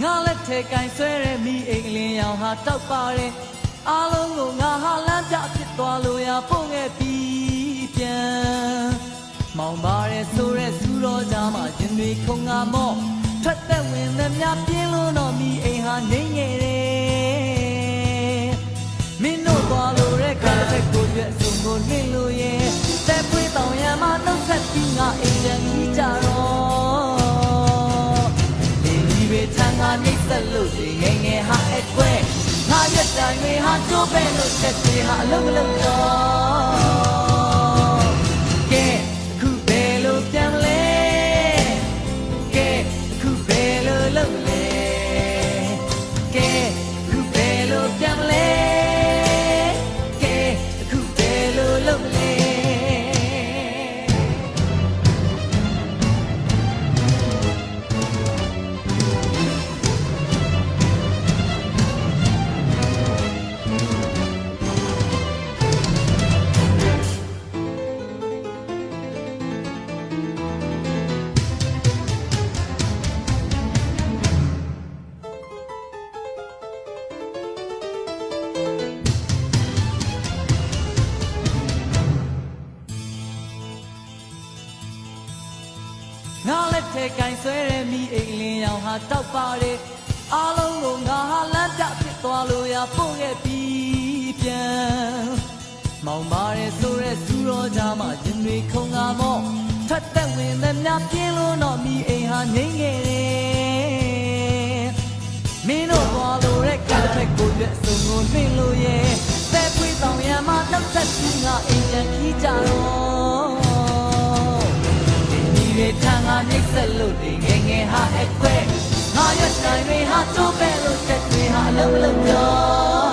ငါလက်ထဲကင်ဆွဲတဲ့မိအိမ်လင်းရောင်ဟာတောက်ပါတယ်အားလုံးကိုငါဟာလမ်းပြဖြစ်သွားလို့ရပို့ခဲ့ပြီးပြန်မောင်ပါရဲဆိုရဲစူတော်ကြမှာရင်တွေခုံငါမော့ထွက်သက်ဝင်သမျှပြင်းလို့တော့မိအိမ်ဟာနေငယ်တယ်မင်းတို့သွားလို့တဲ့ကတစ်ဖက်ကိုရွက်စုံကိုနှင်းလို့ရဲ့တဲ့ပွေးတောင်ရံမှာနှုတ်ဆက်ပြီးငါအိမ်ပြန်ကြီးကြတော့ဒီပဲချမ်းငါနှိမ့်ဆက်လို့ဒီငယ်ငယ်ဟာအကွဲငါရက်တိုင်းတွေဟာကျိုးပဲလို့ချက်တွေဟာအလုံးမလုံးတော့ကဲအခုဘယ်လိုပြန်လဲကဲအခုဘယ်လိုလုပ်လဲကဲအခုဘယ်လိုပြန်လဲကဲအခုဘယ်လိုလုပ်လဲငါလက်ထဲကင်ဆွဲတဲ့မိအိမ်လင်းရောင်ဟာတောက်ပါတယ်အားလုံးကိုငါဟာလမ်းပြဖြစ်သွားလို့ရပို့ခဲ့ပြီးပြန်မောင်ပါရဲဆိုရဲစူတော်ကြမှာရင်တွေခုံငါမော့ထွက်သက်ဝင်သမျှပြင်းလို့တော့မိအိမ်ဟာငိမ့်ငယ်တယ်မင်းတို့သွားလို့တဲ့ကတစ်ဖက်ကိုရွက်စုံကိုနှင်းလို့ရဲ့တဲ့ပွေးဆောင်ရံမှာနှုတ်ဆက်ပြီးငါအိမ်ပြန်ကြီးကြတော့ဒီထံငါနှိမ့်ဆက်လို့ဒီငယ်ငယ်ဟာအခွဲငါရွက်တိုင်းတွေဟာကျိုးပဲလို့ချက်တွေဟာအလုံးမလုံးတော့